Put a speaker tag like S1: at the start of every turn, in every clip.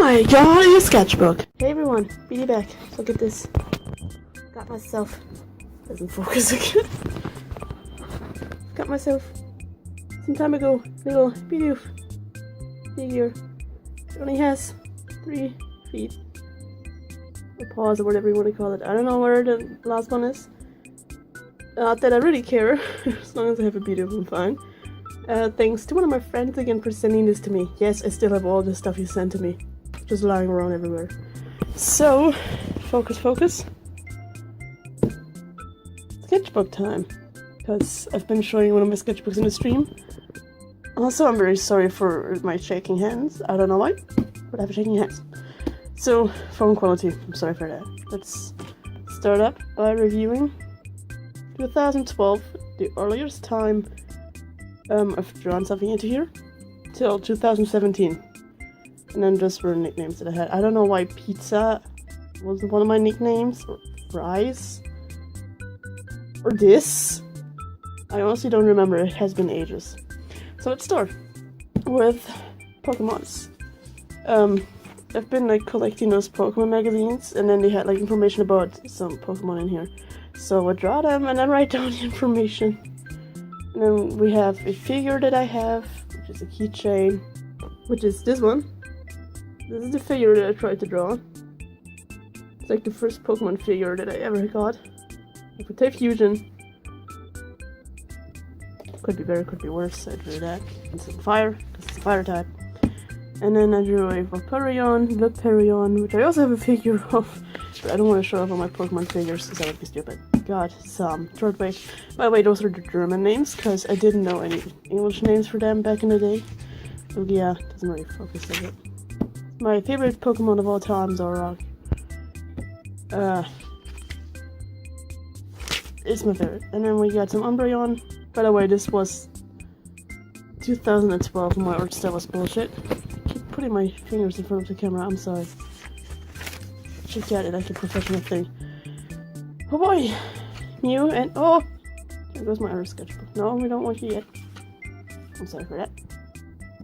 S1: my god, a sketchbook! Hey everyone, be back. Look at this. Got myself. Doesn't focus again. Got myself some time ago little video figure. It only has 3 feet. Or paws, or whatever you want to call it. I don't know where the last one is. Not that I really care, as long as I have a beautiful I'm fine. Thanks to one of my friends again for sending this to me. Yes, I still have all the stuff you sent to me. Just lying around everywhere. So, focus. Sketchbook time. Because I've been showing one of my sketchbooks in the stream. Also, I'm very sorry for my shaking hands. I don't know why, but I have shaking hands. So, phone quality. I'm sorry for that. Let's start up by reviewing 2012, the earliest time I've drawn something into here, till 2017. And then just for nicknames that I had. I don't know why pizza was one of my nicknames, or fries, or this. I honestly don't remember, it has been ages. So let's start with Pokemons. I've been like collecting those Pokemon magazines, and then they had like information about some Pokemon in here. So I draw them and then write down the information. And then we have a figure that I have, which is a keychain, which is this one. This is the figure that I tried to draw. It's like the first Pokemon figure that I ever got. With Type Fusion. Could be better, could be worse. I drew that. And some fire, because it's a fire type. And then I drew a Vaporeon, which I also have a figure of. But I don't want to show off all my Pokemon figures because that would be stupid. Got some Third-Wave. By the way, those are the German names, because I didn't know any English names for them back in the day. Lugia doesn't really focus on it. My favorite Pokemon of all time is Zoroark. It's my favorite. And then we got some Umbreon. By the way, this was 2012 and my art style was bullshit. I keep putting my fingers in front of the camera, I'm sorry. Just get it like a professional thing. Oh boy! Mew and oh! There goes my other sketchbook. No, we don't want you yet. I'm sorry for that.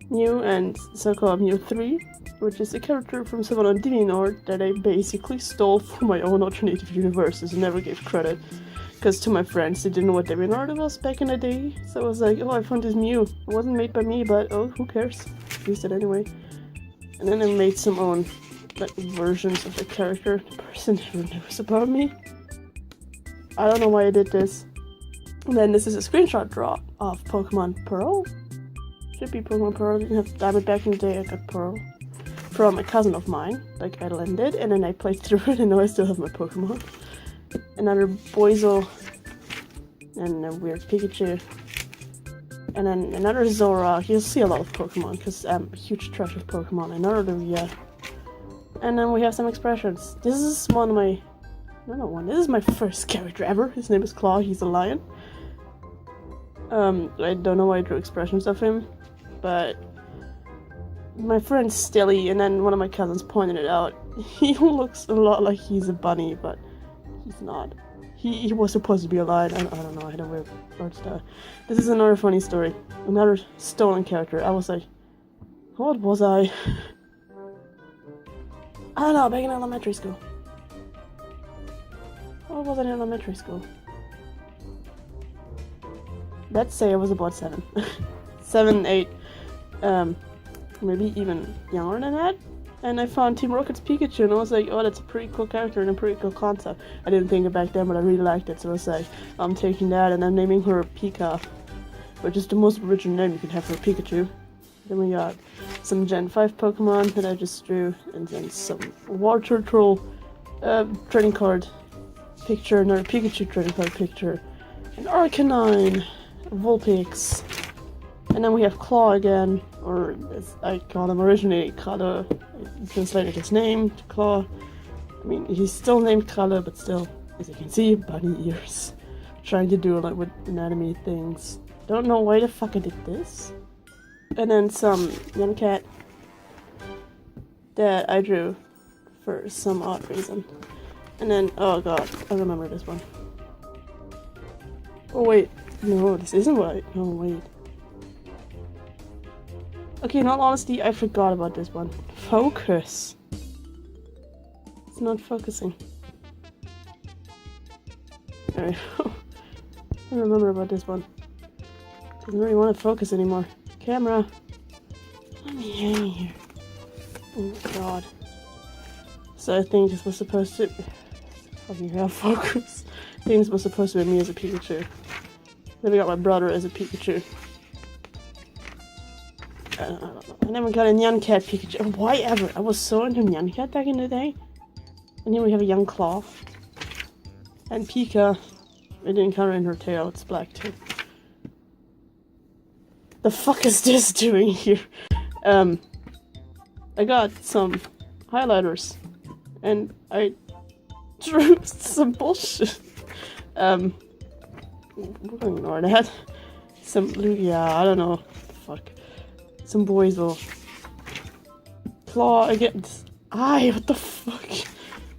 S1: Mew and so-called Mew 3, which is a character from someone on DeviantArt that I basically stole from my own alternative universes and never gave credit. Because to my friends, they didn't know what DeviantArt was back in the day. So I was like, oh, I found this Mew. It wasn't made by me, but oh, who cares? I used it anyway. And then I made some own like versions of the character. The person never knows about me. I don't know why I did this. And then this is a screenshot draw of Pokemon Pearl. Should be Pokemon Pearl. I didn't have Diamond back in the day. I got Pearl from a cousin of mine, like Adeline did, and then I played through it, and now I still have my Pokemon. Another Boizel, and a weird Pikachu, and then another Zoroark. You'll see a lot of Pokemon, because I'm a huge trash of Pokemon. Another Lugia. And then we have some expressions. This is one of my... This is my first character ever. His name is Claw, he's a lion. I don't know why I drew expressions of him, but my friend Stilly and then one of my cousins pointed it out. He looks a lot like he's a bunny, but he's not. He was supposed to be a lion. I don't know, I had a weird art style. This is another funny story. Another stolen character. I was like, how old was I? I don't know, back in elementary school. How old was I in elementary school? Let's say I was about 7. 7, 8. Maybe even younger than that. And I found Team Rocket's Pikachu and I was like, oh, that's a pretty cool character and a pretty cool concept. I didn't think it back then, but I really liked it, so I was like, I'm taking that and I'm naming her Pika, which is the most original name you can have for Pikachu. Then we got some Gen 5 Pokemon that I just drew, and then some Water Troll trading card picture, another Pikachu trading card picture, an Arcanine, Vulpix, and then we have Claw again, or as I called him originally, Kralle. I translated his name to Claw. I mean, he's still named Kralle, but still, as you can see, bunny ears. Trying to do like with anatomy things. Don't know why the fuck I did this. And then some young cat that I drew for some odd reason. And then, oh god, I remember this one. Oh wait, no, this isn't right. Oh wait. Okay, in all honesty, I forgot about this one. Focus. It's not focusing. Alright. I remember about this one. Doesn't really want to focus anymore. Camera. Let me hang here. Oh my god. So I think this was supposed to... Fucking hell, focus. I think this was supposed to be me as a Pikachu. Then we got my brother as a Pikachu. I don't know. And then we got a Nyan Cat Pikachu. Why ever? I was so into Nyan Cat back in the day. And here we have a young Claw. And Pika. We didn't color in her tail, it's black too. The fuck is this doing here? I got some highlighters. And I drew some bullshit. We're gonna ignore that. Some yeah, I don't know. Fuck. Some boys will Claw again. What the fuck?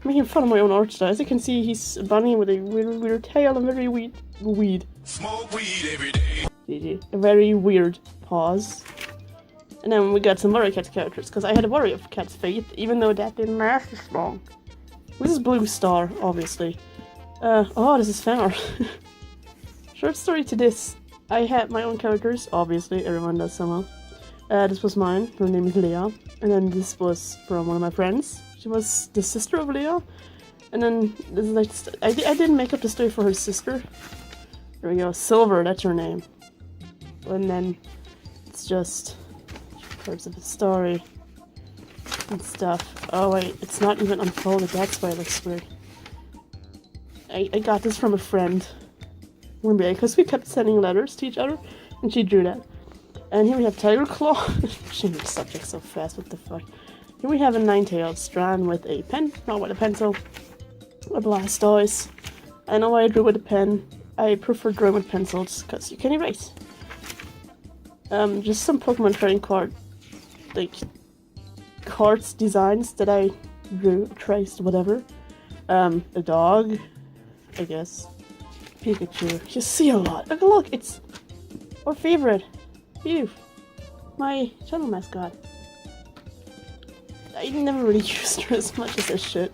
S1: I'm making fun of my own art style. As you can see, he's a bunny with a weird tail and very weed.
S2: Smoke weed every day.
S1: GG. A very weird pause. And then we got some Warrior Cat characters, because I had a Warrior Cat's fate, even though that didn't last as long. This is Blue Star, obviously. Oh, this is fan art. Short story to this. I had my own characters, obviously, everyone does somehow. This was mine, her name is Leah. And then this was from one of my friends. She was the sister of Leah. And then, this is like, I didn't make up the story for her sister. There we go, Silver, that's her name. And then, it's just parts of the story and stuff. Oh wait, it's not even unfolded, that's why it looks weird. I got this from a friend one day, because we kept sending letters to each other, and she drew that. And here we have Tiger Claw. She makes subjects so fast, what the fuck. Here we have a nine-tailed drawn with a pen, not with a pencil. A Blastoise. I know why I drew with a pen. I prefer drawing with pencils, because you can erase. Just some Pokemon trading card, like, cards designs that I drew, traced, whatever. A dog, I guess. Pikachu. You see a lot. Look, it's our favorite. Phew. My channel mascot. I never really used her as much as I should.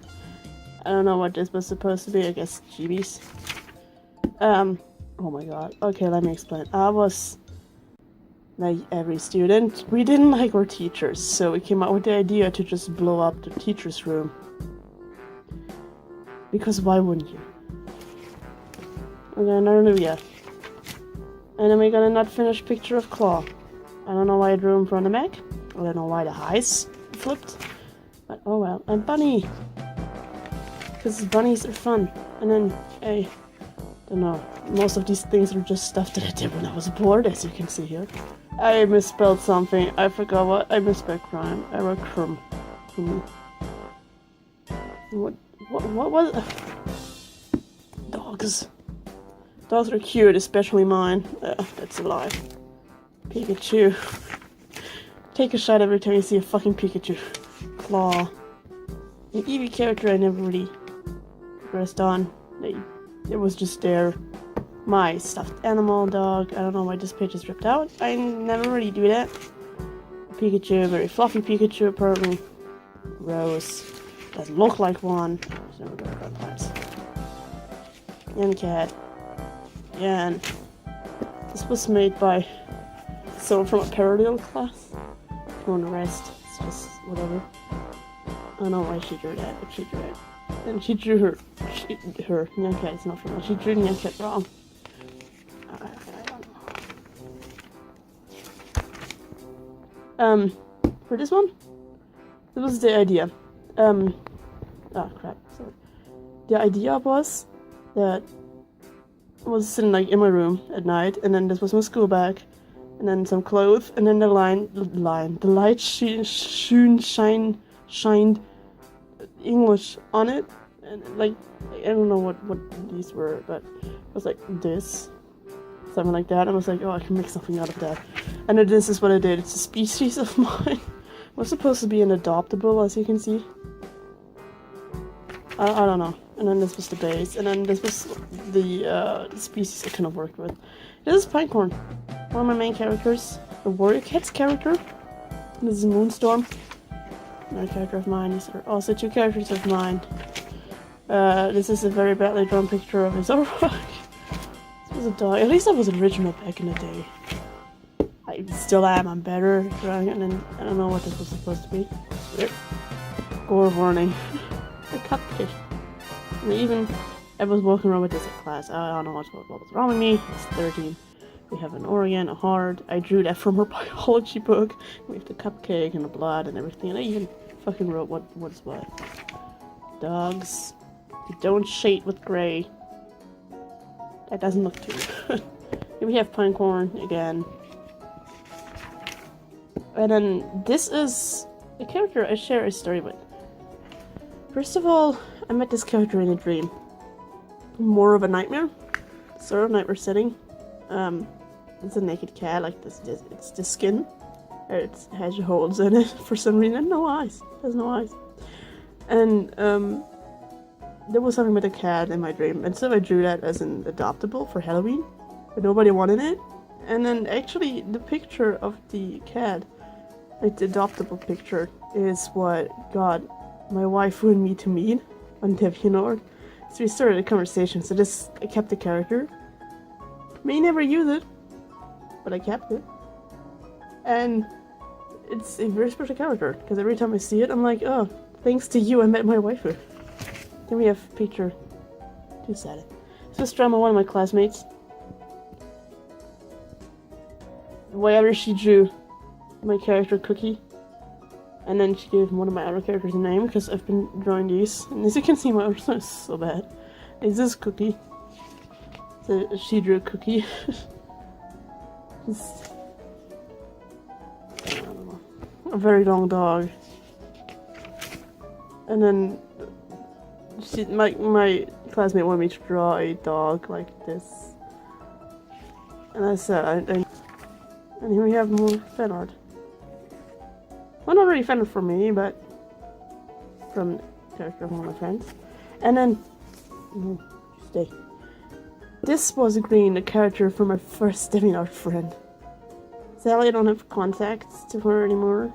S1: I don't know what this was supposed to be. I guess Chibi's. Oh my god. Okay, let me explain. I was like every student. We didn't like our teachers, so we came up with the idea to just blow up the teacher's room. Because why wouldn't you? Okay, another Lugia. And then we got a not finished picture of Claw. I don't know why I drew him from the back. I don't know why the eyes flipped. But oh well. And Bunny! Because bunnies are fun. And then, I don't know. Most of these things are just stuff that I did when I was bored, as you can see here. I misspelled something. I forgot what. I misspelled crime. I wrote crumb. What was it? Dogs. Dogs are cute, especially mine. That's a lie. Pikachu. Take a shot every time you see a fucking Pikachu. Claw. An Eevee character I never really progressed on. It was just there. My stuffed animal dog. I don't know why this page is ripped out. I never really do that. Pikachu, very fluffy Pikachu, apparently. Rose. Doesn't look like one. I've never got that times. And cat. Yeah, and this was made by someone from a parallel class. On the rest, it's just whatever. I don't know why she drew that, but she drew it. And she drew her Nyan Cat is not from her. She drew Nyan Cat wrong. I don't know. For this one, this was the idea. Oh crap, sorry. The idea was that I was sitting like in my room at night, and then this was my school bag, and then some clothes, and then the light shined English on it, and like I don't know what these were, but it was like this, something like that. And I was like, oh, I can make something out of that. And then this is what I did. It's a species of mine. It was supposed to be an adoptable, as you can see. I don't know. And then this was the base, and then this was the species I kind of worked with. This is Pinecone, one of my main characters, the Warrior Cat's character. This is Moonstorm. Another character of mine. These are also two characters of mine. This is a very badly drawn picture of his Overrock. This was a dog. At least I was original back in the day. I still am. I'm better at drawing it, and then I don't know what this was supposed to be. Gore warning. A cupcake. And even I was walking around with this in class. I don't know what was wrong with me. It's 13. We have an Oregon, a heart. I drew that from her biology book. We have the cupcake and the blood and everything. And I even fucking wrote what's what. Dogs. You don't shade with gray. That doesn't look too good. Here we have pine corn again. And then this is a character I share a story with. First of all, I met this character in a dream. More of a nightmare. Sort of nightmare setting. It's a naked cat, like this it's the skin. It has holes in it for some reason. No eyes. It has no eyes. And there was something with a cat in my dream, and so I drew that as an adoptable for Halloween, but nobody wanted it. And then actually the picture of the cat, like the adoptable picture, is what got my wife and me to meet on DeviantArt. So we started a conversation. So I kept the character. May never use it, but I kept it. And it's a very special character, because every time I see it, I'm like, oh, thanks to you I met my waifu. Then we have a picture. Too sad. This was drawn by one of my classmates. Wherever she drew my character Cookie. And then she gave one of my other characters a name, because I've been drawing these. And as you can see, my art is so bad. This is Cookie. So she drew Cookie. Just, I don't know, a very long dog. And then my classmate wanted me to draw a dog like this. And I said, and here we have more fan art. Well, not really fan art for me, but from a character of one of my friends. And then, stay. This was Green, a character from my first DeviantArt friend. Sadly, I don't have contacts to her anymore.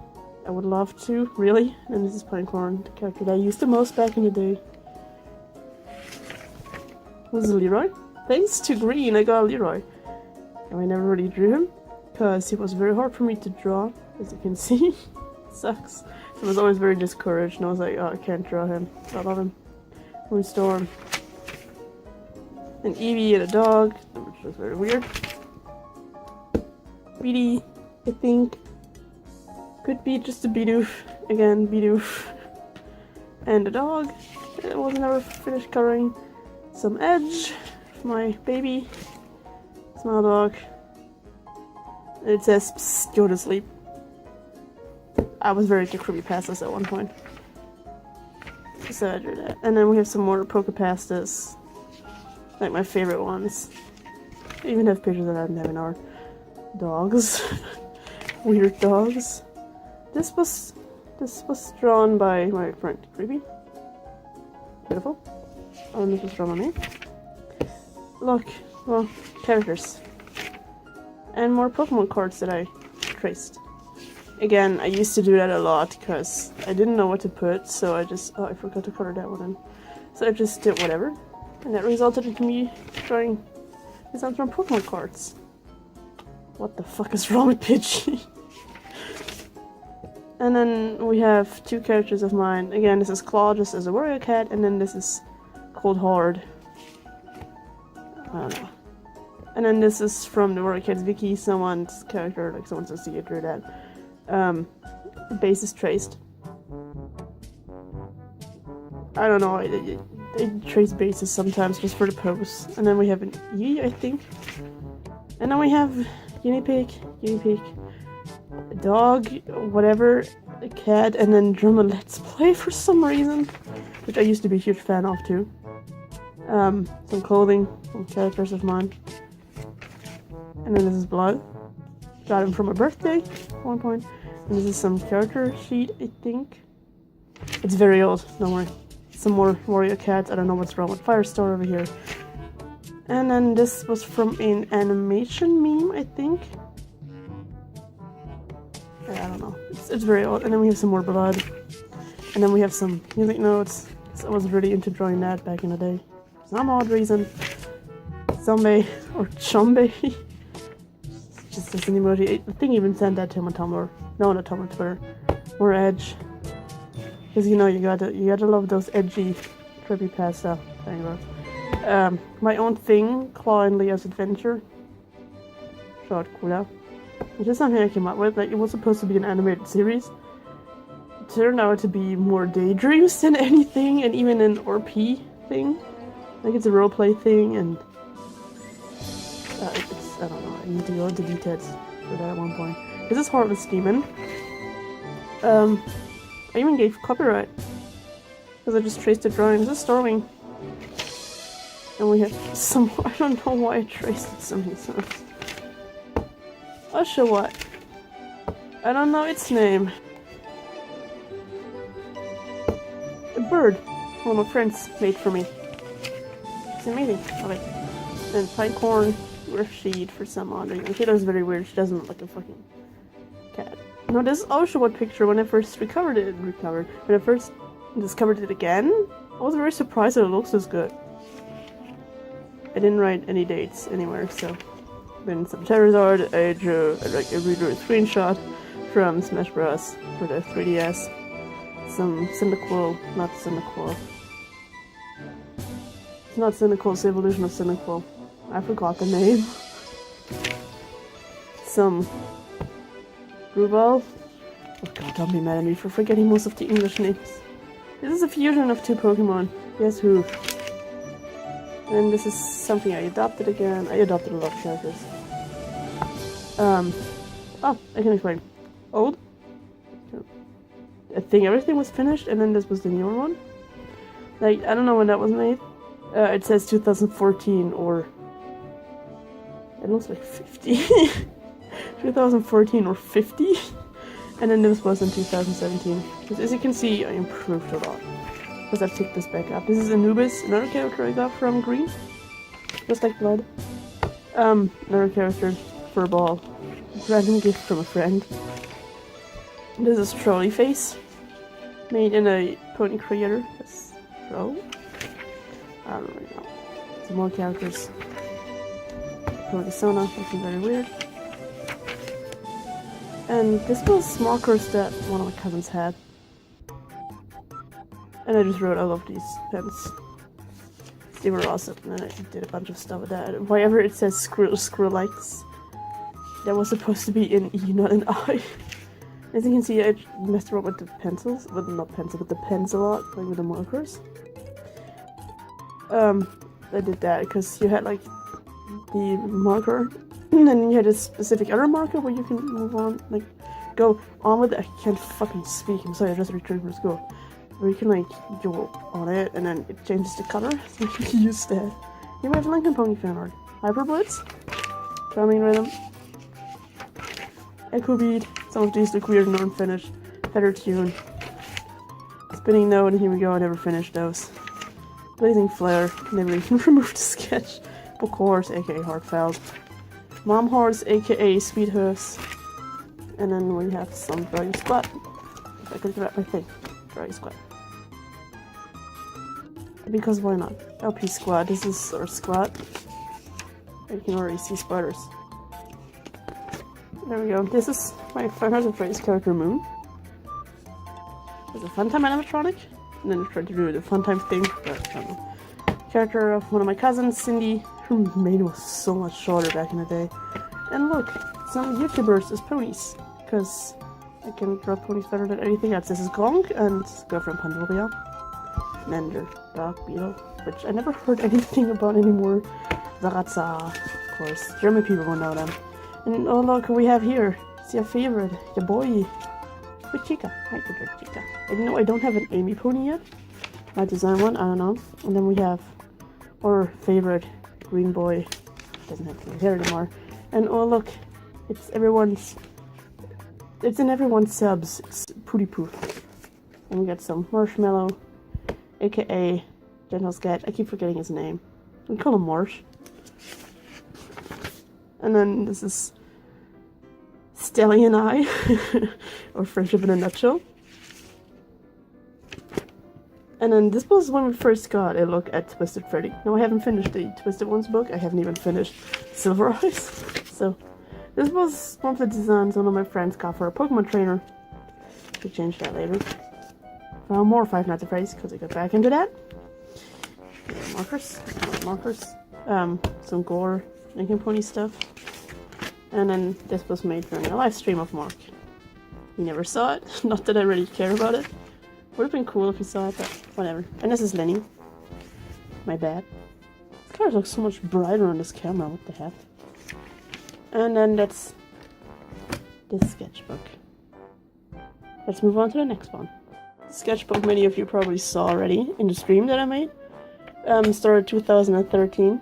S1: I would love to, really. And this is Pinecorn, the character that I used the most back in the day. This is Leroy. Thanks to Green, I got a Leroy. And I never really drew him, because he was very hard for me to draw, as you can see. It sucks. So I was always very discouraged, and I was like, oh, I can't draw him. I love him. Moonstorm. An Eevee and a dog, which was very weird. Beady, I think. Could be just a Bidoof. Again, Bidoof. And a dog. It was never finished coloring. Some Edge for my baby. Small dog. It says, psst, go to sleep. I was very into creepypastas at one point. So I drew that. And then we have some more Polka pastas. Like my favorite ones. I even have pictures that I didn't have in our dogs. Weird dogs. This was drawn by my friend Creepy. Beautiful. And this was drawn on me. Look, well, characters. And more Pokemon cards that I traced. Again, I used to do that a lot because I didn't know what to put, so I just, I forgot to color that one in. So I just did whatever. And that resulted in me drawing designs from Pokemon cards. What the fuck is wrong with Pidgey? And then we have two characters of mine. Again, this is Claw just as a warrior cat, and then this is Cold Hard. I don't know. And then this is from the Warrior Cats Wiki, someone's character, like someone's associated drew that. The base is traced. I don't know, I trace bases sometimes just for the pose. And then we have an E, I think. And then we have guinea pig, a dog, whatever, a cat, and then Drummer Let's Play for some reason, which I used to be a huge fan of too. Some clothing, some characters of mine. And then this is Blood. Got him from a birthday at one point. And this is some character sheet, I think. It's very old, don't worry. Some more warrior cats. I don't know what's wrong with Firestar over here. And then this was from an animation meme, I think. I don't know. It's very odd. And then we have some more blood. And then we have some music notes. So I was really into drawing that back in the day. For some odd reason. Zombie or Chombe. Just as an emoji. I think I even sent that to him on Tumblr. No, not Tumblr, Twitter. More edge. Because you know you gotta love those edgy creepypasta things. My own thing, Claw and Leo's Adventure. Short cool. It's just something I came up with. Like, it was supposed to be an animated series. It turned out to be more daydreams than anything, and even an RP thing. Like, it's a roleplay thing, and I don't know. I need to go into details for that at one point. This is Harvest Demon. I even gave copyright because I just traced the drawing. This is Starling. And we have some. I don't know why I traced it so many times. I'll show what. I don't know its name. A bird. One of my friends made for me. It's amazing. Okay. And pine corn sheet for some odd reason. She looks very weird. She doesn't look like a fucking cat. No, this is also what picture when I first when I first discovered it again. I was very surprised that it looks this good. I didn't write any dates anywhere, so then some Charizard, I redrew a screenshot from Smash Bros. For the 3DS. Some Cyndaquil, not Cyndaquil. It's not Cyndaquil, it's the evolution of Cyndaquil. I forgot the name. Some Rubal. Oh god, don't be mad at me for forgetting most of the English names. This is a fusion of two Pokemon. Guess who? And this is something I adopted again. I adopted a lot of characters. Oh, I can explain. Old. I think everything was finished, and then this was the newer one. Like, I don't know when that was made. It says 2014, or it looks like 50. 2014 or 50. And then this was in 2017. Because as you can see, I improved a lot. Because I've picked this back up. This is Anubis, another character I got from Green. Just like Blood. Another character, Furball. Random gift from a friend. This is Trolley Face. Made in a Pony Creator. That's Troll. I don't really know. Some more characters. Sona, looking very weird. And this was markers that one of my cousins had. And I just wrote all of these pens. They were awesome, and I did a bunch of stuff with that. Wherever it says Skrillex, that was supposed to be an E, not an I. As you can see, I messed around with the pencils, with the pens a lot, like with the markers. I did that because you had like the marker, and then you had a specific other marker where you can move on, like go on with it. I can't fucking speak. I'm sorry, I just returned from school. Where you can like go on it, and then it changes the color, so you can use that. You have Lincoln Pony fan art. Hyper Blitz, Charming Rhythm, Echo Beat. Some of these look weird and unfinished. Feather Tune, Spinning Note, and here we go. I never finished those. Blazing Flare, never even removed the sketch. Book Horse, aka Heartfelt. Mom Horse, aka Sweet Hooves. And then we have some Dragon Squad. If I could grab my thing. Dragon Squad. Because why not? LP Squad, this is our squad. You can already see spiders. There we go. This is my Final Phrase character Moon. There's a Funtime animatronic. And then I tried to do the Funtime thing, but I don't know. Character of one of my cousins, Cindy. Her mane was so much shorter back in the day. And look, some YouTubers as ponies. Because I can draw ponies better than anything else. This is Gong and Girlfriend Pandora. Mender, Dog Beetle, which I never heard anything about anymore. Zaratza, of course. German people will know them. And oh look who we have here. It's your favorite, your boy. With Chica. Hi, good Chica. I know I don't have an Amy pony yet. Might design one, I don't know. And then we have our favorite green boy. Doesn't have any hair anymore. And oh look, it's in everyone's subs. It's Pooty Poof. And we got some Marshmallow, aka Gentle Sketch. I keep forgetting his name. We call him Marsh. And then this is Stelly and I, or Friendship in a Nutshell. And then this was when we first got a look at Twisted Freddy. Now I haven't finished the Twisted Ones book, I haven't even finished Silver Eyes. So this was one of the designs one of my friends got for a Pokemon trainer. We change that later. Found more Five Nights at Freddy's because I got back into that. Markers. Some gore, Lincoln Pony stuff. And then this was made during a live stream of Mark. He never saw it, not that I really care about it. Would have been cool if he saw it, but whatever. And this is Lenny. My bad. This color looks so much brighter on this camera, what the heck. And then that's this sketchbook. Let's move on to the next one. The sketchbook many of you probably saw already in the stream that I made. Started 2013.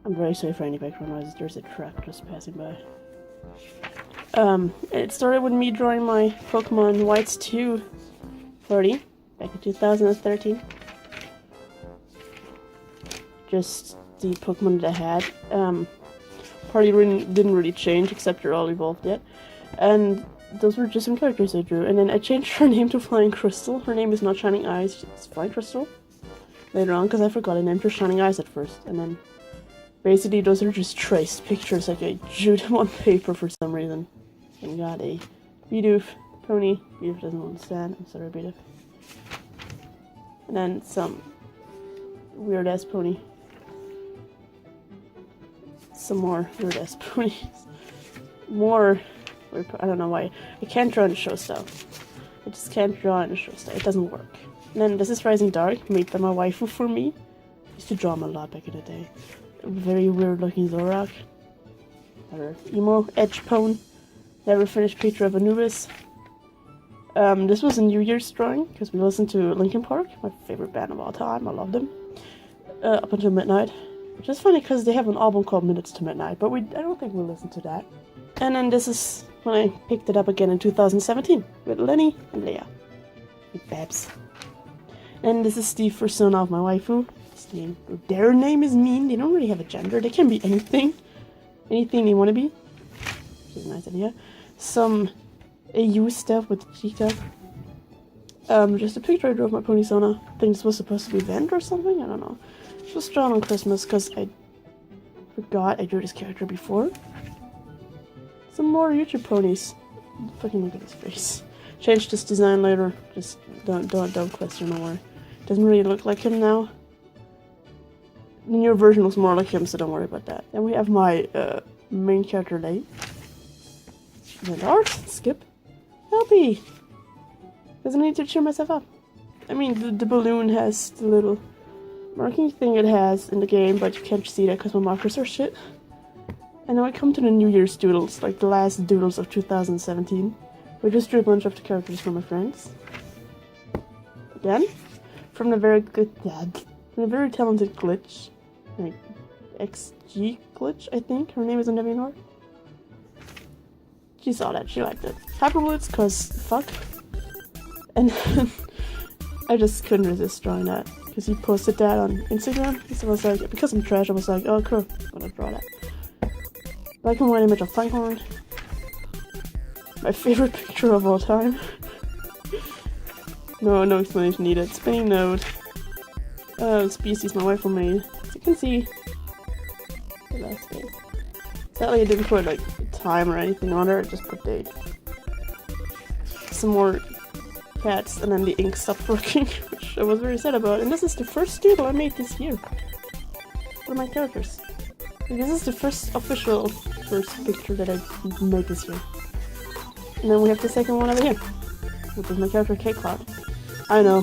S1: I'm very sorry for any background noises, there's a truck just passing by. It started with me drawing my Pokemon Whites 2 party back in 2013. Just the Pokemon that I had. Party didn't really change except they're all evolved yet. And those were just some characters I drew. And then I changed her name to Flying Crystal. Her name is not Shining Eyes, it's Flying Crystal. Later on, because I forgot I named her Shining Eyes at first. And then basically those are just traced pictures, like I drew them on paper for some reason. And got a Bidoof pony. Bidoof doesn't want to stand. I'm sorry, Bidoof. And then some weird ass pony. Some more weird ass ponies. More weird. I don't know why. I can't draw in the show style. I just can't draw in the show style. It doesn't work. And then this is Rising Dark, made by my waifu for me. I used to draw him a lot back in the day. A very weird looking Zorak. Another emo edge pone. Never finished Picture of Anubis. This was a New Year's drawing, because we listened to Linkin Park, my favorite band of all time, I love them. Up until midnight. Which is funny, because they have an album called Minutes to Midnight, but I don't think we'll listen to that. And then this is when I picked it up again in 2017, with Lenny and Leah. With Babs. And this is the persona of my waifu. Their name is mean, they don't really have a gender, they can be anything. Anything they want to be. Which is a nice idea. Some AU stuff with Chica. Just a picture I drew of my pony Sona. I think this was supposed to be Vent or something, I don't know. It was drawn on Christmas because I forgot I drew this character before. Some more YouTube ponies. Fucking look at his face. Changed this design later, just don't question or worry. Doesn't really look like him now. The newer version was more like him, so don't worry about that. Then we have my main character Lei. And art, skip. Helpy! Doesn't need to cheer myself up. I mean, the balloon has the little marking thing it has in the game, but you can't see that because my markers are shit. And now I come to the New Year's doodles, like the last doodles of 2017. We just drew a bunch of the characters from my friends. Again, from the very talented Glitch, like XG Glitch, I think her name is in WNR. She saw that, she liked it. Hyperblitz, cause fuck. And then I just couldn't resist drawing that, because he posted that on Instagram. So I was like, because I'm trash, I was like, oh cool, I'm gonna draw that. Black and white image of Funkhorn. My favorite picture of all time. No explanation needed. Spinning node. Species my wife made. As you can see, the last day. Sadly, I didn't put like time or anything on there. I just put date. Some more cats, and then the ink stopped working, which I was very sad about. And this is the first doodle I made this year for my characters. And this is the first official picture that I made this year. And then we have the second one over here, which is my character K-Cloud. I know,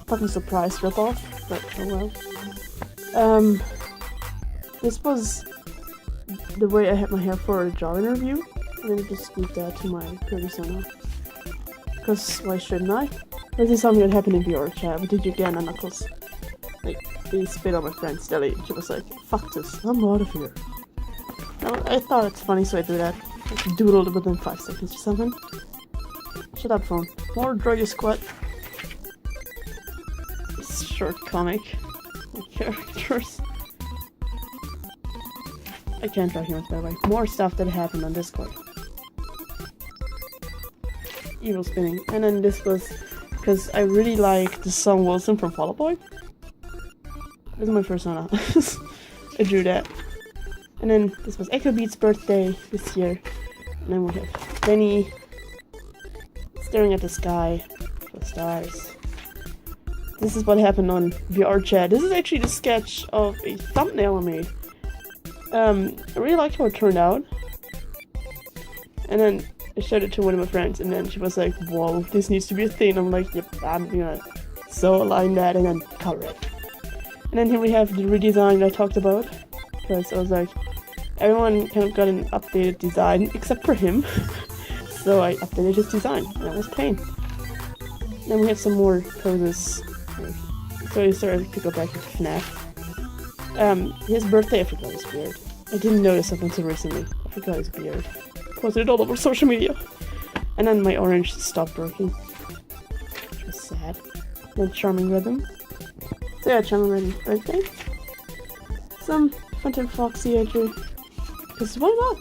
S1: fucking surprise ripoff, but oh well. This was the way I had my hair for a job interview, and then I just moved that to my persona. Because why shouldn't I? This is something that happened in the VR chat. What did you get, Knuckles? Like, they spit on my friend Stelly, and she was like, fuck this, I'm out of here. Now, I thought it's funny, so I do that. I doodled it within 5 seconds or something. Shut up, phone. More Draw Your Squat. This short comic. My characters. I can't draw humans, by the way. More stuff that happened on Discord. Evil spinning. And then this was because I really like the song Wilson from Fall Out Boy. This is my persona. I drew that. And then this was Echo Beat's birthday this year. And then we have Benny staring at the sky for the stars. This is what happened on VR chat. This is actually the sketch of a thumbnail I made. I really liked how it turned out. And then I showed it to one of my friends, and then she was like, whoa, this needs to be a thing. I'm like, yep, I'm gonna so align that and then color it. And then here we have the redesign that I talked about. Because I was like, everyone kind of got an updated design except for him. So I updated his design, and that was plain. Then we have some more poses. So I started to go back into FNAF. His birthday, I forgot his beard. I didn't notice up until recently. I forgot his beard. Posted it all over social media. And then my orange stopped working. Which was sad. Then Charming Rhythm. So yeah, Charming Rhythm's birthday. Some Funtime Foxy I drew. Because why not?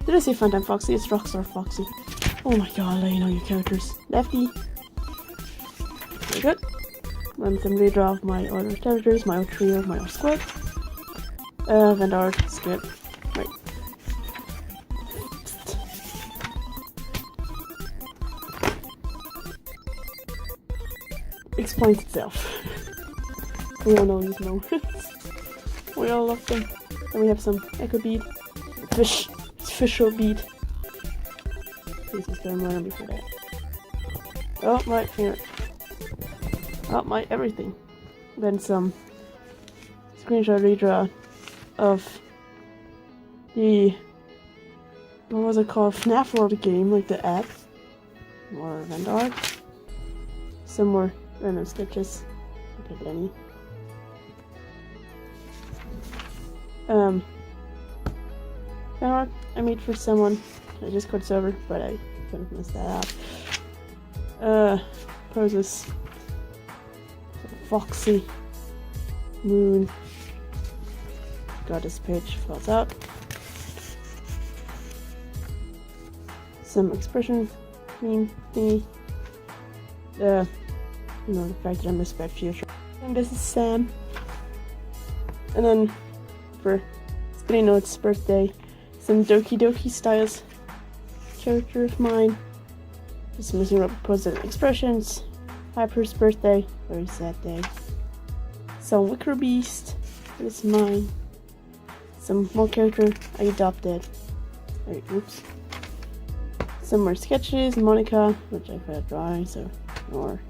S1: Did I say Funtime Foxy? It's Rockstar Foxy. Oh my god, I know your characters. Lefty. Very good. And some redraw of my order of characters, my trio, my squad. Vandart, skip. Right. Explains itself. We all know these moments. We all love them. And we have some Echo Beat. Official beat. Please just don't murder me for that. Oh, my finger. Oh, my everything. Then some screenshot redraw of the, what was it called? FNAF World game, like the app. More Vandart. Some more random sketches. Okay, Lenny. Vandart I made for someone. I just got over, but I couldn't mess that up. Poses. Foxy. Moon. Got this page falls out. Some expression meme thingy. You know, the fact that I'm respect you. And this is Sam. And then for Spinny Note's birthday, some Doki Doki Styles character of mine. Just missing up positive expressions. Hyper's birthday, very sad day. Some Wicker Beast, that is mine. Some more character I adopted. Wait, oops. Some more sketches, Monica, which I've had drawing, so more.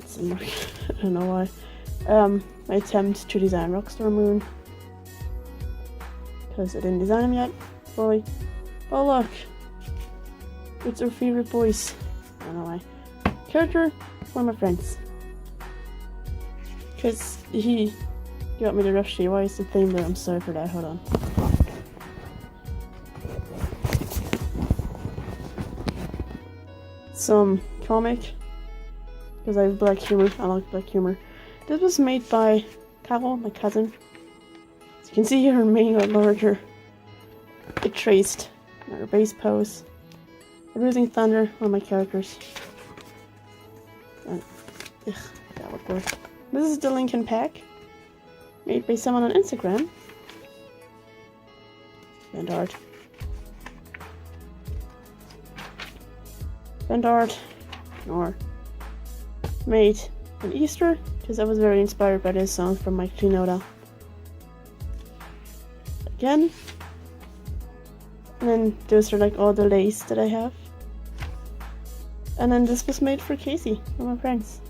S1: Some more, I don't know why. My attempt to design Rockstar Moon. Because I didn't design him yet, fully. Oh look! It's our favorite voice. I don't know why. Character, one of my friends. Because he got me the rough shade. Why is the thing there? I'm sorry for that, hold on. Some comic. Because I have black humor. I like black humor. This was made by Carol, my cousin. As you can see here, her main or larger. It traced her base pose. The Bruising Thunder, one of my characters. And, that would work. This is the Lincoln Pack. Made by someone on Instagram. Vandart. Vandart. Or made on Easter, because I was very inspired by this song from Mike Shinoda. Again. And then those are like all the lace that I have. And then this was made for Casey, one of my friends.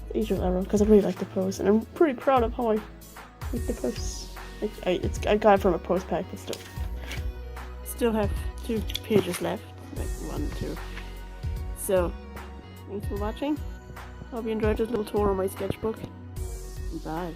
S1: The Age of Arrow, because I really like the pose, and I'm pretty proud of how I make the pose. Like, I got it from a post pack, but still have 2 pages left, like 1, 2. So, thanks for watching. Hope you enjoyed this little tour on my sketchbook. Bye.